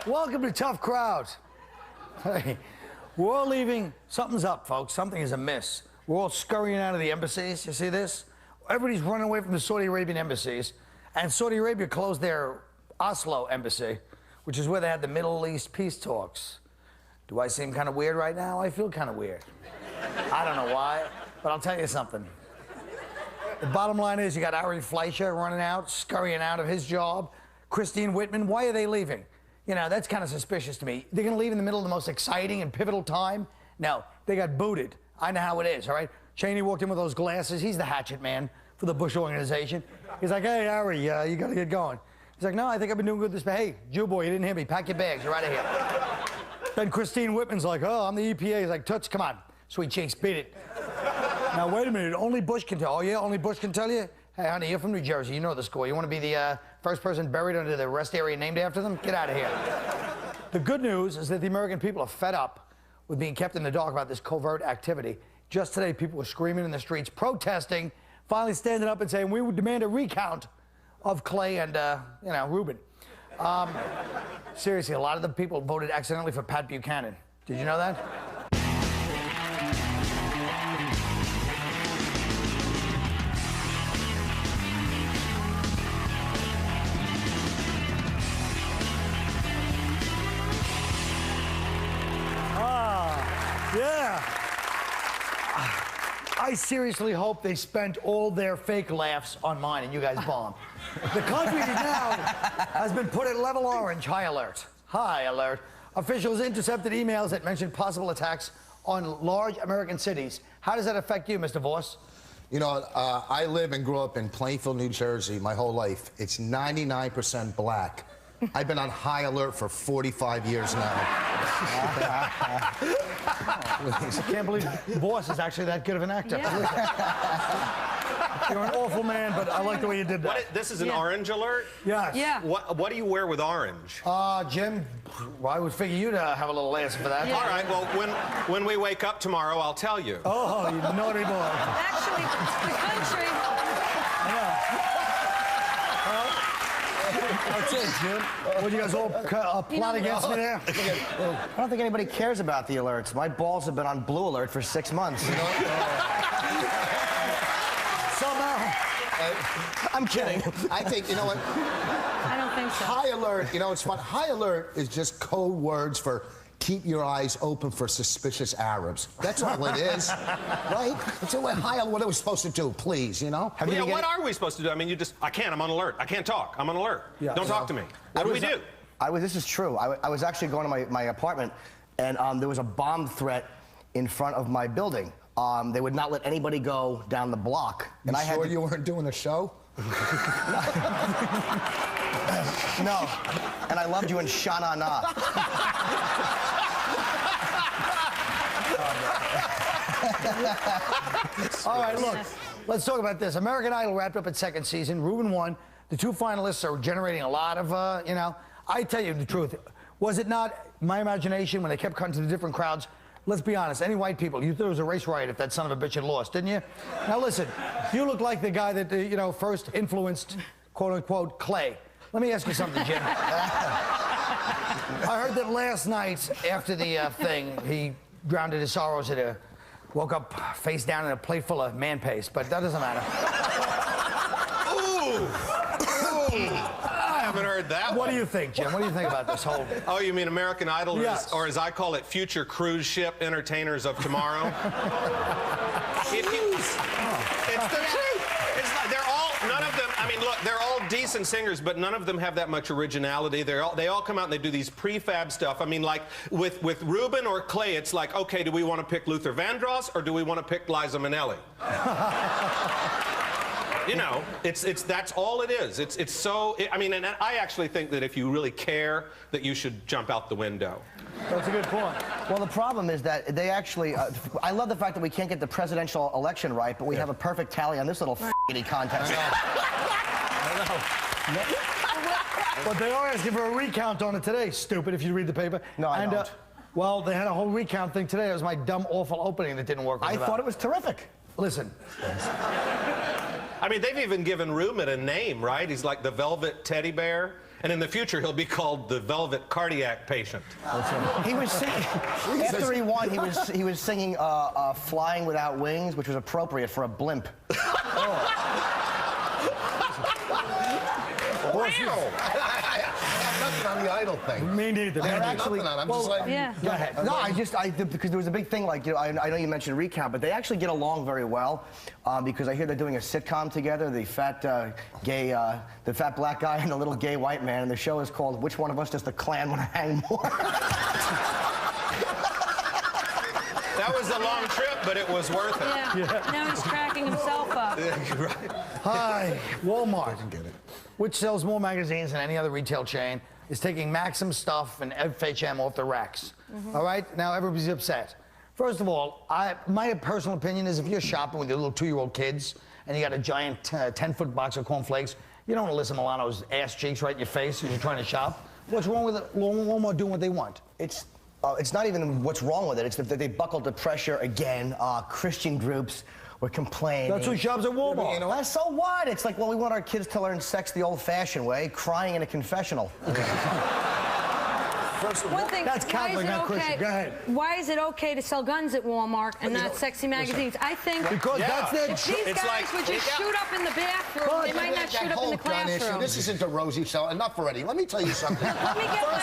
Welcome to Tough Crowd. Hey, we're all leaving. Something's up, folks. Something is amiss. We're all scurrying out of the embassies. You see this? Everybody's running away from the Saudi Arabian embassies. And Saudi Arabia closed their Oslo embassy, which is where they had the Middle East peace talks. Do I seem kind of weird right now? I feel kind of weird. I don't know why, but I'll tell you something. The bottom line is you got Ari Fleischer running out, scurrying out of his job. Christine Whitman, why are they leaving? You know, that's kind of suspicious to me. They're going to leave in the middle of the most exciting and pivotal time? No, they got booted. I know how it is, all right? Cheney walked in with those glasses. He's the hatchet man for the Bush organization. He's like, hey, Ari, you got to get going. He's like, no, I think I've been doing good this... Hey, Jew boy, you didn't hear me. Pack your bags. You're out of here. Then Christine Whitman's like, oh, I'm the EPA. He's like, Toots, come on. Sweet cheeks, beat it. Now, wait a minute. Only Bush can tell. Oh, yeah? Only Bush can tell you? Hey, honey, you're from New Jersey. You know the score. You want to be the first person buried under the rest area named after them? Get out of here. The good news is that the American people are fed up with being kept in the dark about this covert activity. Just today, people were screaming in the streets, protesting, finally standing up and saying, we would demand a recount of Clay and, you know, Rubin. Seriously, a lot of the people voted accidentally for Pat Buchanan. Did you know that? Yeah. I seriously hope they spent all their fake laughs on mine and you guys bombed. The country now has been put at level orange, high alert. High alert. Officials intercepted emails that mentioned possible attacks on large American cities. How does that affect you, Mr. Voss? You know, I live and grew up in Plainfield, New Jersey my whole life. It's 99% black. I've been on high alert for 45 years now. I can't believe Voss is actually that good of an actor. Yeah. You're an awful man, but I like the way you did that. This is an orange alert? Yes. Yeah. What do you wear with orange? Jim, well, I would figure you'd have a little answer for that. Yeah. All right, well, when we wake up tomorrow, I'll tell you. Oh, you naughty boy. Actually, the country... That's it, Jim. What, you guys all plot against me there? I don't think anybody cares about the alerts. My balls have been on blue alert for 6 months. You know? Somehow. I'm kidding. I think, you know what? I don't think so. High alert, you know, it's fun. High alert is just code words for keep your eyes open for suspicious Arabs. That's all it is, right? It's what what are we supposed to do, please, you know? Yeah, what are we supposed to do? I mean, I'm on alert. I can't talk. I'm on alert. Yeah. Don't talk to me. What do we do? This is true. I was actually going to my apartment, and there was a bomb threat in front of my building. They would not let anybody go down the block. And I sure you weren't doing a show? No. And I loved you in Shana Na. All right, look, let's talk about this. American Idol wrapped up its second season. Reuben won. The two finalists are generating a lot of, you know, I tell you the truth. Was it not my imagination when they kept cutting to the different crowds? Let's be honest, any white people, you thought it was a race riot if that son of a bitch had lost, didn't you? Now listen, you look like the guy that, you know, first influenced, quote-unquote, Clay. Let me ask you something, Jim. I heard that last night, after the thing, he drowned his sorrows at woke up face down in a plate full of man paste, but that doesn't matter. Ooh. I haven't heard that What do you think, Jim? What do you think about this whole... Oh, you mean American Idol, yes. or as I call it, future cruise ship entertainers of tomorrow? It's the truth. It's like none of them, I mean, look, they're all decent singers, but none of them have that much originality. They all come out and they do these prefab stuff. I mean, like, with Reuben or Clay, it's like, okay, do we want to pick Luther Vandross or do we want to pick Liza Minnelli? You know, that's all it is. It's so, I mean, and I actually think that if you really care, that you should jump out the window. That's a good point. Well, the problem is that they actually, I love the fact that we can't get the presidential election right, but we have a perfect tally on this little f***ity contest. I know. But they are asking for a recount on it today, stupid, if you read the paper. No, I don't. Well, they had a whole recount thing today. It was my dumb, awful opening that didn't work. I thought it was terrific. Listen. I mean, they've even given Reuben a name, right? He's like the velvet teddy bear. And in the future, he'll be called the Velvet Cardiac Patient. He was singing, after he won, he was singing Flying Without Wings, which was appropriate for a blimp. Nothing on the Idol thing. Me neither. I'm just like, Yeah. Go ahead. No, because there was a big thing, like, you know, I know you mentioned Recount, but they actually get along very well, because I hear they're doing a sitcom together, the fat the fat black guy and the little gay white man, and the show is called Which One of Us Does the Klan Want to Hang More? That was a long trip, but it was worth it. Yeah. Now he's cracking himself up. Right. Hi, Walmart, which sells more magazines than any other retail chain, is taking Maxim stuff and FHM off the racks. All right? Now everybody's upset. First of all, my personal opinion is if you're shopping with your little 2-year-old kids and you got a giant 10-foot box of cornflakes, you don't want to Alyssa Milano's ass cheeks right in your face when you're trying to shop. What's wrong with it? Walmart doing what they want? It's not even what's wrong with it. It's that they buckled the pressure again. Christian groups were complaining. That's who shops at Walmart. You know, so what? It's like, well, we want our kids to learn sex the old-fashioned way, crying in a confessional. First of all, One thing, That's Catholic, not Christian. Go ahead. Why is it okay to sell guns at Walmart and not sexy magazines? I think Because that's their... if these guys would just shoot up in the bathroom, they might not shoot up in the classroom. This isn't the Rosie show. Enough already. Let me tell you something. Let me get my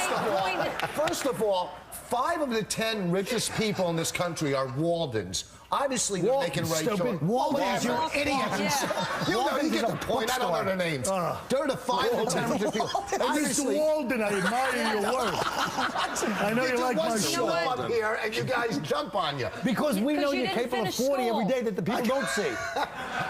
point. First of all, 5 of the 10 richest people in this country are Waldens. Obviously, they're making right choices. Waldens, you Walmart. idiots. Yeah. You know, you get the point. I don't know their names. They're the 5 of the 10 richest people. Mr. Obviously, Walden, I admire your work. I know you like my show show. up here and you guys jump on you. Because we know you you're didn't capable of finish 40 every school. day that the people don't see.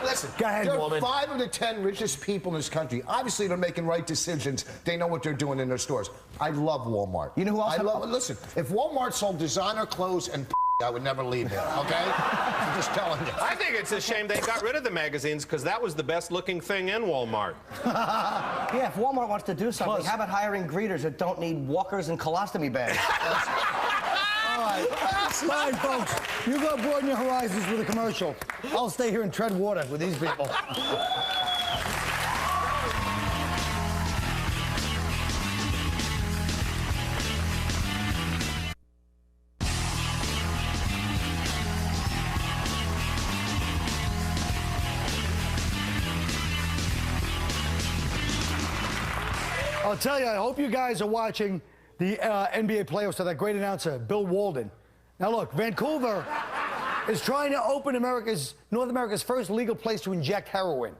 Listen, Go ahead, they're Walden. 5 of the 10 richest people in this country. Obviously, they're making right decisions. They know what they're doing in their stores. I love Walmart. You know who else? Listen, if Walmart sold designer clothes and I would never leave here, okay? I'm just telling you. I think it's a shame they got rid of the magazines because that was the best looking thing in Walmart. Yeah, if Walmart wants to do something, how about hiring greeters that don't need walkers and colostomy bags? All right. Fine, folks. You go broaden your horizons with a commercial. I'll stay here and tread water with these people. I'll tell you, I hope you guys are watching the NBA playoffs to that great announcer, Bill Walden. Now look, Vancouver is trying to open North America's first legal place to inject heroin.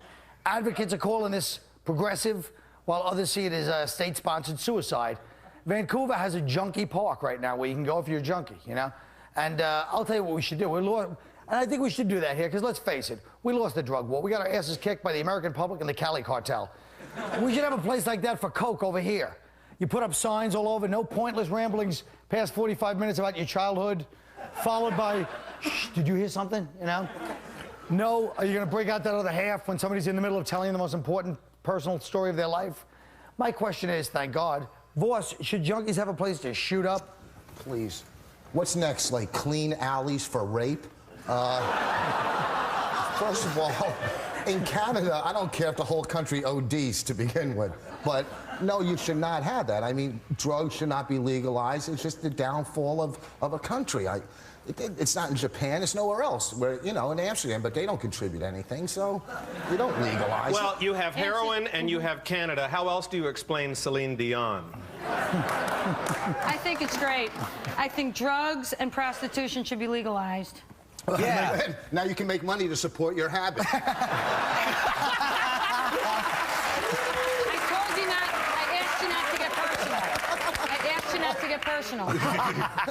Advocates are calling this progressive, while others see it as state-sponsored suicide. Vancouver has a junkie park right now where you can go if you're a junkie, you know? And I'll tell you what we should do. And I think we should do that here, because let's face it, we lost the drug war. We got our asses kicked by the American public and the Cali cartel. We should have a place like that for coke over here. You put up signs all over, no pointless ramblings past 45 minutes about your childhood, followed by, shh, did you hear something, you know? No, are you gonna break out that other half when somebody's in the middle of telling the most important personal story of their life? My question is, thank God, Voss, should junkies have a place to shoot up? Please. What's next, like clean alleys for rape? First of all, in Canada, I don't care if the whole country ODs to begin with, but no, you should not have that. I mean, drugs should not be legalized. It's just the downfall of a country. It's not in Japan, it's nowhere else, where, you know, in Amsterdam, but they don't contribute anything, so you don't legalize Well, it. you have heroin and you have Canada. How else do you explain Celine Dion? I think it's great. I think drugs and prostitution should be legalized. Yeah. Now you can make money to support your habit. I told you not. I asked you not to get personal. I asked you not to get personal.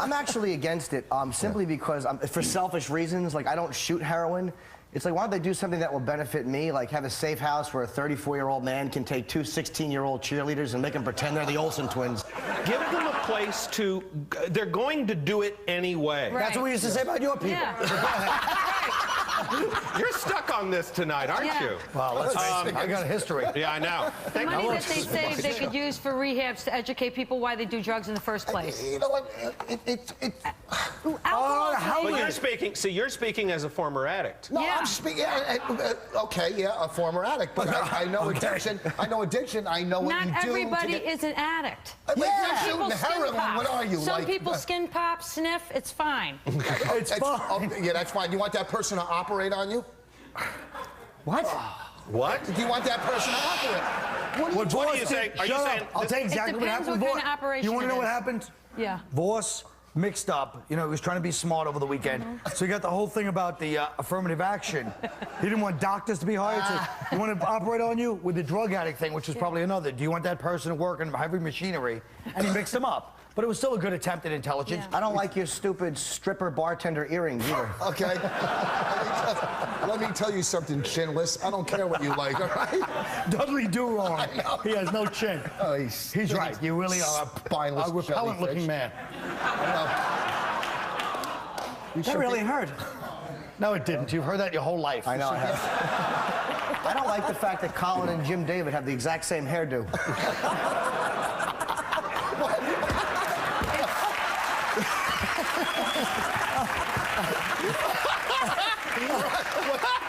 I'm actually against it, simply because, for selfish reasons, like I don't shoot heroin. It's like, why don't they do something that will benefit me, like have a safe house where a 34-year-old man can take 2 16-year-old cheerleaders and make them pretend they're the Olsen twins. Give them a place to, they're going to do it anyway. Right. That's what we used to say about your people. Yeah. Right. You're stuck on this tonight, aren't Yeah. you? Well, let's face it, I got a history. Yeah, I know. The money that they saved, they could use for rehabs to educate people why they do drugs in the first place. You know what? Alcohol But flavors. you're speaking as a former addict. No, Yeah. I'm speaking. Okay, yeah, a former addict, but I know addiction. I know addiction. I know what you Not do. everybody is an addict. Like, Some you're people shooting skin heroin. pop. What are you? Some like, people skin pop, sniff. It's fine. It's fine. Yeah, that's fine. You want that person to operate on you? What? What? Do you want that person to operate? What are you saying? Are you Shut saying? up. I'll tell you exactly what depends happened. what Voss. kind of operation You want to it know what is. happened? Yeah. Voss mixed up. You know, he was trying to be smart over the weekend. So he got the whole thing about the affirmative action. He didn't want doctors to be hired. So he wanted to operate on you with the drug addict thing, which was probably another. Do you want that person to work in heavy machinery? And he mixed them up. But it was still a good attempt at intelligence. Yeah. I don't like your stupid stripper bartender earrings either. Okay. Let me tell you something, chinless. I don't care what you like, all right? Dudley Do-Wrong. He has no chin. Oh, He's right. You really are spineless a repellent-looking jellyfish. man. That really hurt. No, it didn't. You've heard that your whole life. I know I have. I don't like the fact that Colin and Jim David have the exact same hairdo.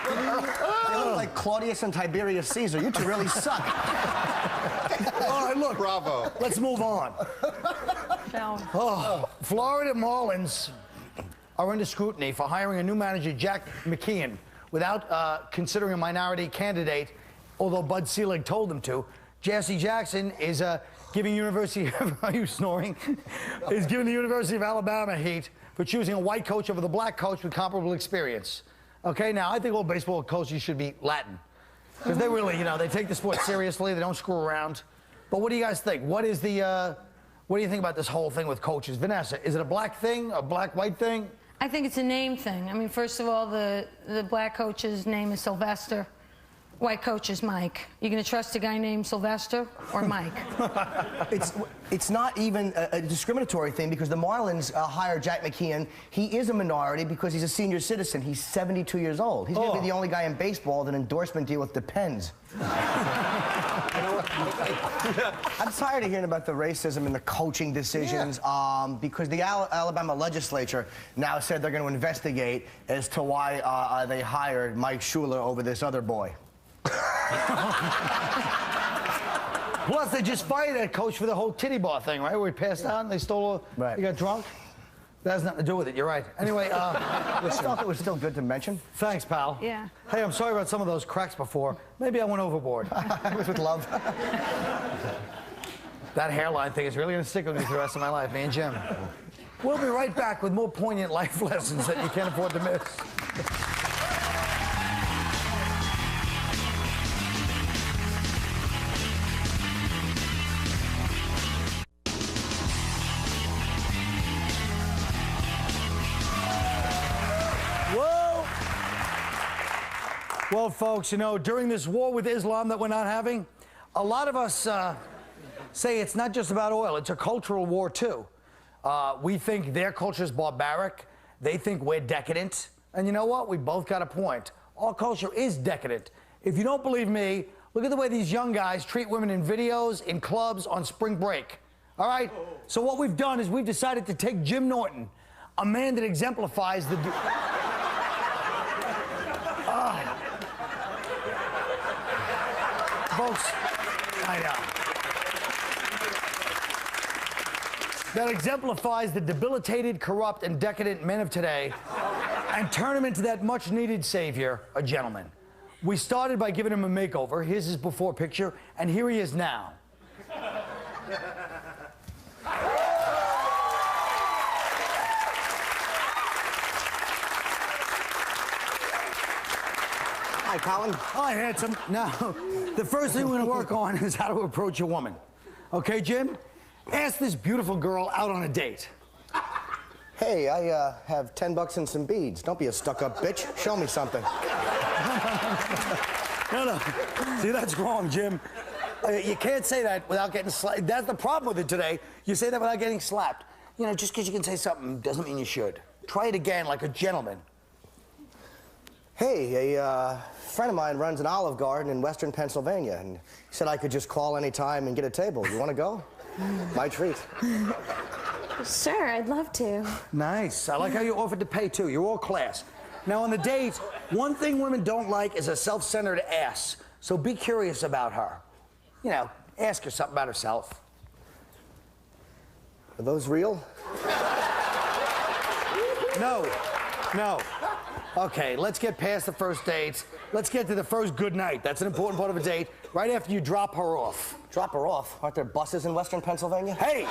They look like Claudius and Tiberius Caesar. You two really suck. All right, look. Bravo. Let's move on. So, Florida Marlins are under scrutiny for hiring a new manager, Jack McKeon, without considering a minority candidate, although Bud Selig told them to. Jesse Jackson is giving University are you snoring? Is giving the University of Alabama heat for choosing a white coach over the black coach with comparable experience. Okay, now I think all baseball coaches should be Latin. Because they really, you know, they take the sport seriously, they don't screw around. But what do you guys think? What is the, what do you think about this whole thing with coaches? Vanessa, is it a black thing, a black-white thing? I think it's a name thing. I mean, first of all, the black coach's name is Sylvester. White coach is Mike. You gonna trust a guy named Sylvester or Mike? It's not even a discriminatory thing because the Marlins hired Jack McKeon. He is a minority because he's a senior citizen. He's 72 years old. He's going to be the only guy in baseball with an endorsement deal with Depends. I'm tired of hearing about the racism and the coaching decisions because the Alabama legislature now said they're going to investigate as to why they hired Mike Schuler over this other boy. Plus, they just fired that coach for the whole titty bar thing, right? Where he passed out and they stole, he got drunk. That has nothing to do with it, you're right. Anyway, I thought it was still good to mention. thanks, pal. Yeah. Hey, I'm sorry about some of those cracks before. Maybe I went overboard. It was with love. That hairline thing is really going to stick with me for the rest of my life, me and Jim. We'll be right back with more poignant life lessons that you can't afford to miss. Well, folks, you know, during this war with Islam that we're not having, a lot of us say it's not just about oil, it's a cultural war, too. We think their culture is barbaric. They think we're decadent. And you know what? We both got a point. Our culture is decadent. If you don't believe me, look at the way these young guys treat women in videos, in clubs, on spring break. All right? So what we've done is we've decided to take Jim Norton, a man that exemplifies the... Folks, I know. That exemplifies the debilitated, corrupt, and decadent men of today and turn him into that much-needed savior, a gentleman. We started by giving him a makeover. Here's his before picture, and here he is now. Hi, Colin. Hi, handsome. Now, the first thing we're going to work on is how to approach a woman. Okay, Jim? Ask this beautiful girl out on a date. Hey, I have $10 and some beads. Don't be a stuck-up bitch. Show me something. No. See, that's wrong, Jim. You can't say that without getting slapped. That's the problem with it today. You say that without getting slapped. You know, just because you can say something doesn't mean you should. Try it again like a gentleman. Hey, a friend of mine runs an Olive Garden in Western Pennsylvania, and he said I could just call anytime and get a table. You want to go? My treat. Sure, I'd love to. Nice. I like how you offered to pay, too. You're all class. Now, on the date, one thing women don't like is a self-centered ass. So be curious about her. You know, ask her something about herself. Are those real? No. Okay, let's get past the first date. Let's get to the first good night. That's an important part of a date. Right after you drop her off. Drop her off? Aren't there buses in Western Pennsylvania? Hey,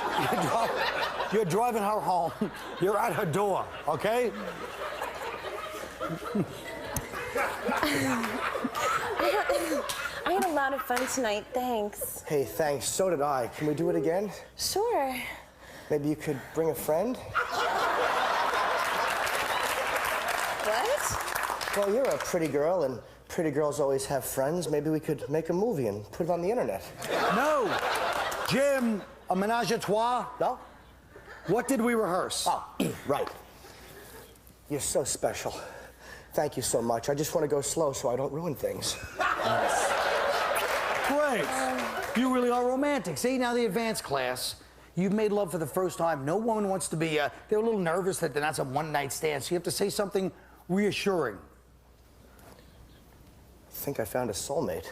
you're driving her home. You're at her door, okay? I had a lot of fun tonight, thanks. Hey, thanks. So did I. Can we do it again? Sure. Maybe you could bring a friend? What? Well, you're a pretty girl, and pretty girls always have friends. Maybe we could make a movie and put it on the internet. No. Jim, a menage a trois? No? What did we rehearse? Oh, right. You're so special. Thank you so much. I just want to go slow so I don't ruin things. Great. You really are romantic. See, now the advanced class, you've made love for the first time. No woman wants to be, they're a little nervous that they're not some one-night stand, so you have to say something reassuring. I think I found a soulmate.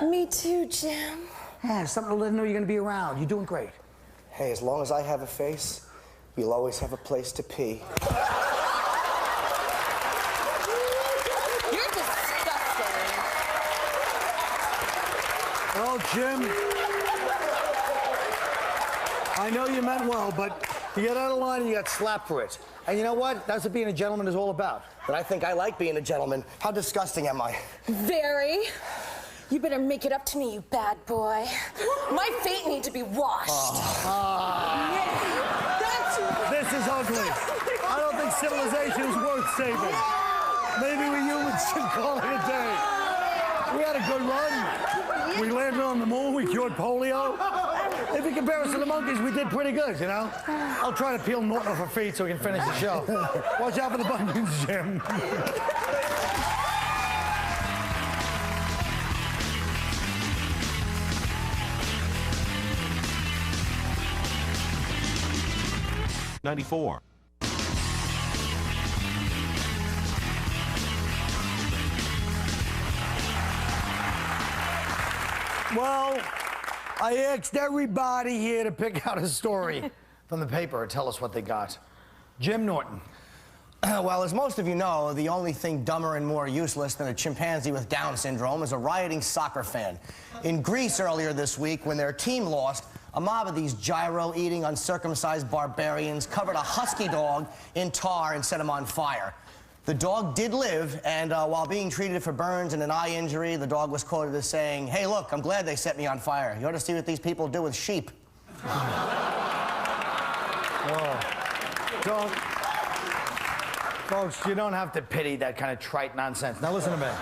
Me too, Jim. Yeah, something to let them know you're going to be around. You're doing great. Hey, as long as I have a face, you'll always have a place to pee. You're disgusting. Well, Jim, I know you meant well, but you get out of line and you got slapped for it. And you know what? That's what being a gentleman is all about. But I think I like being a gentleman. How disgusting am I? Very. You better make it up to me, you bad boy. My feet need to be washed. Yeah, that's right. This is ugly. I don't think civilization is worth saving. Maybe we humans should call it a day. We had a good run. We landed on the moon. We cured polio. If you compare us to the monkeys, we did pretty good, you know? I'll try to peel Norton off her feet so we can finish the show. Watch out for the bunions, Jim. '94. Well, I asked everybody here to pick out a story from the paper and tell us what they got. Jim Norton. Well, as most of you know, the only thing dumber and more useless than a chimpanzee with Down syndrome is a rioting soccer fan. In Greece earlier this week, when their team lost, a mob of these gyro-eating, uncircumcised barbarians covered a husky dog in tar and set him on fire. The dog did live, and while being treated for burns and an eye injury, the dog was quoted as saying, "Hey, look, I'm glad they set me on fire. You ought to see what these people do with sheep." Don't. Folks, you don't have to pity that kind of trite nonsense. Now listen to me.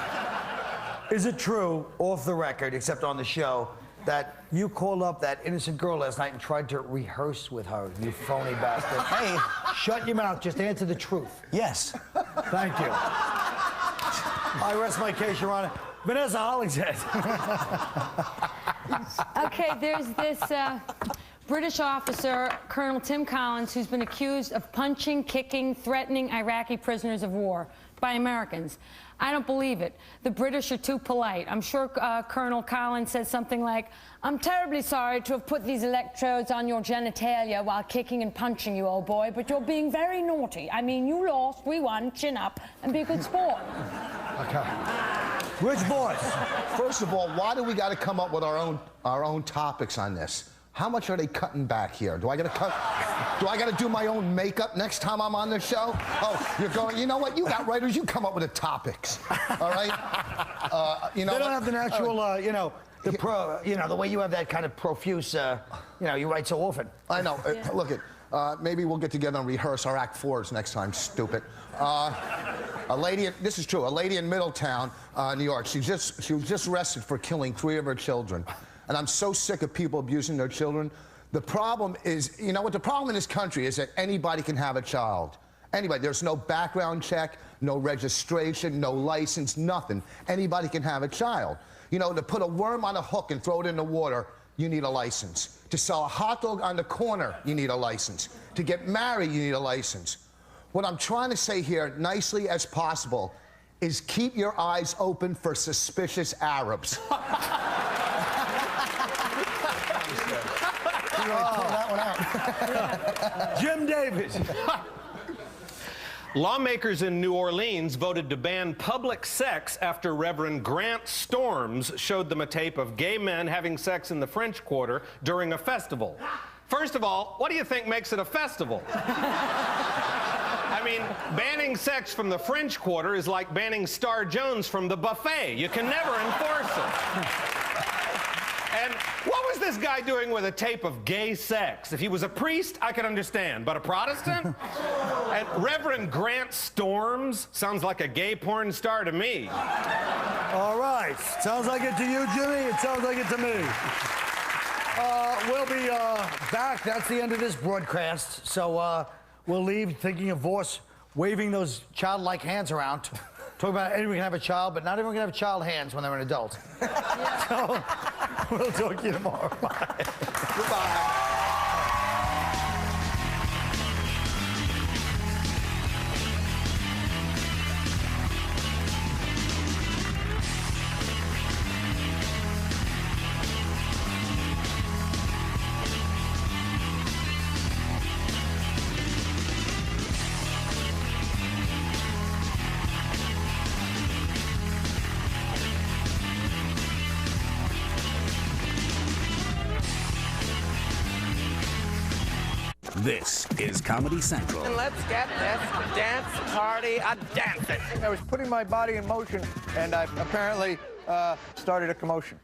Is it true, off the record, except on the show, that you called up that innocent girl last night and tried to rehearse with her, you phony bastard? Hey. Shut your mouth. Just answer the truth. Yes. Thank you. I rest my case, Your Honor. Vanessa Hollingshead. Okay, there's this British officer, Colonel Tim Collins, who's been accused of punching, kicking, threatening Iraqi prisoners of war by Americans. I don't believe it. The British are too polite. I'm sure Colonel Collins said something like, "I'm terribly sorry to have put these electrodes on your genitalia while kicking and punching you, old boy, but you're being very naughty. I mean, you lost, we won, chin up, and be a good sport." Okay. Rich voice. First of all, why do we got to come up with our own topics on this? How much are they cutting back here? Do I got to cut? Do I got to do my own makeup next time I'm on the show? Oh, you're going. You know what? You got writers. You come up with the topics. All right. You know. They don't have the natural, you know, the way you have that kind of profuse, you write so often. I know. Look it. Maybe we'll get together and rehearse our Act 4s next time. Stupid. A lady. This is true. A lady in Middletown, New York. She was just arrested for killing 3 of her children. And I'm so sick of people abusing their children. The problem is, you know what? The problem in this country is that anybody can have a child. Anyway, there's no background check, no registration, no license, nothing. Anybody can have a child. You know, to put a worm on a hook and throw it in the water, you need a license. To sell a hot dog on the corner, you need a license. To get married, you need a license. What I'm trying to say here, nicely as possible, is keep your eyes open for suspicious Arabs. That one out. Jim Davis. Lawmakers in New Orleans voted to ban public sex after Reverend Grant Storms showed them a tape of gay men having sex in the French Quarter during a festival. First of all, what do you think makes it a festival? I mean, banning sex from the French Quarter is like banning Star Jones from the buffet. You can never enforce it. And what was this guy doing with a tape of gay sex? If he was a priest, I could understand, but a Protestant? And Reverend Grant Storms sounds like a gay porn star to me. All right. Sounds like it to you, Jimmy. It sounds like it to me. We'll be back. That's the end of this broadcast. So we'll leave thinking of Voss waving those childlike hands around. Talk about anyone can have a child, but not everyone can have child hands when they're an adult. So we'll talk to you tomorrow. Bye. Goodbye. This is Comedy Central. And let's get this dance party a-dancing. I was putting my body in motion, and I apparently started a commotion.